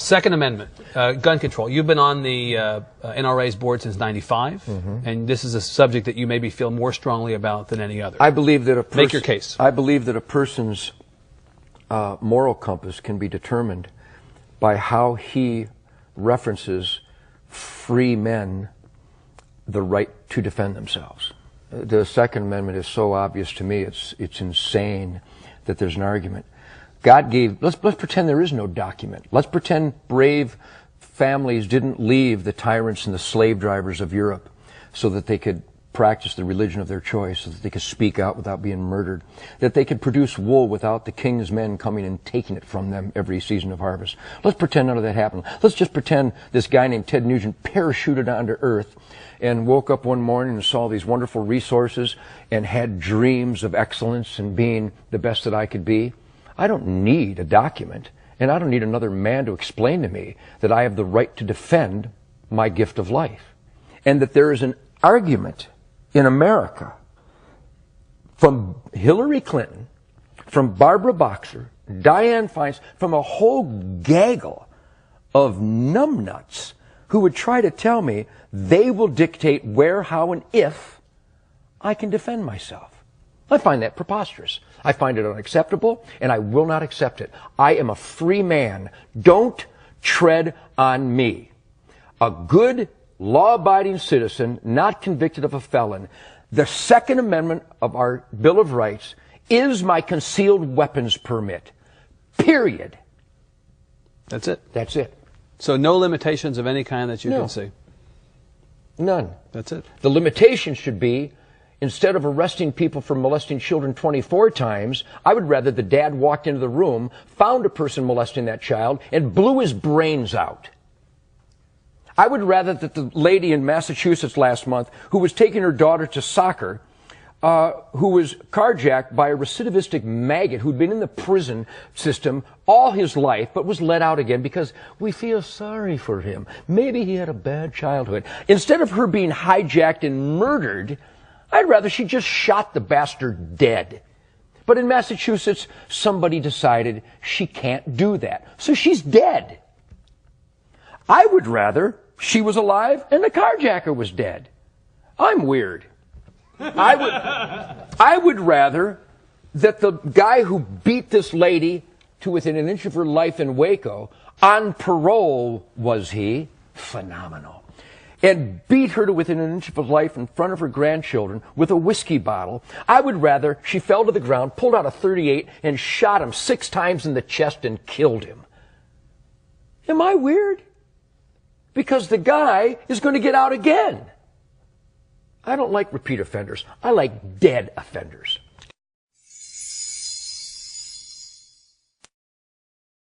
Second Amendment, gun control. You've been on the NRA's board since '95, and this is a subject that you maybe feel more strongly about than any other. I believe that Make your case. I believe that a person's moral compass can be determined by how he references free men the right to defend themselves. The Second Amendment is so obvious to me, it's insane that there's an argument. God gave, let's pretend there is no document. Let's pretend brave families didn't leave the tyrants and the slave drivers of Europe so that they could practice the religion of their choice, so that they could speak out without being murdered, that they could produce wool without the king's men coming and taking it from them every season of harvest. Let's pretend none of that happened. Let's just pretend this guy named Ted Nugent parachuted onto Earth and woke up one morning and saw these wonderful resources and had dreams of excellence and being the best that I could be. I don't need a document, and I don't need another man to explain to me that I have the right to defend my gift of life. And that there is an argument in America from Hillary Clinton, from Barbara Boxer, Dianne Feinstein, from a whole gaggle of numbnuts who would try to tell me they will dictate where, how, and if I can defend myself. I find that preposterous. I find it unacceptable, and I will not accept it. I am a free man. Don't tread on me. A good, law-abiding citizen, not convicted of a felon. The Second Amendment of our Bill of Rights is my concealed weapons permit. Period. That's it? That's it. So no limitations of any kind that you can see? None. That's it. The limitation should be, instead of arresting people for molesting children 24 times, I would rather the dad walked into the room, found a person molesting that child, and blew his brains out. I would rather that the lady in Massachusetts last month who was taking her daughter to soccer, who was carjacked by a recidivistic maggot who'd been in the prison system all his life but was let out again because we feel sorry for him. Maybe he had a bad childhood. Instead of her being hijacked and murdered, I'd rather she just shot the bastard dead. But in Massachusetts, somebody decided she can't do that. So she's dead. I would rather she was alive and the carjacker was dead. I'm weird. I would rather that the guy who beat this lady to within an inch of her life in Waco, on parole was he, phenomenal, and beat her to within an inch of her life in front of her grandchildren with a whiskey bottle. I would rather she fell to the ground, pulled out a .38, and shot him 6 times in the chest and killed him. Am I weird? Because the guy is going to get out again. I don't like repeat offenders. I like dead offenders.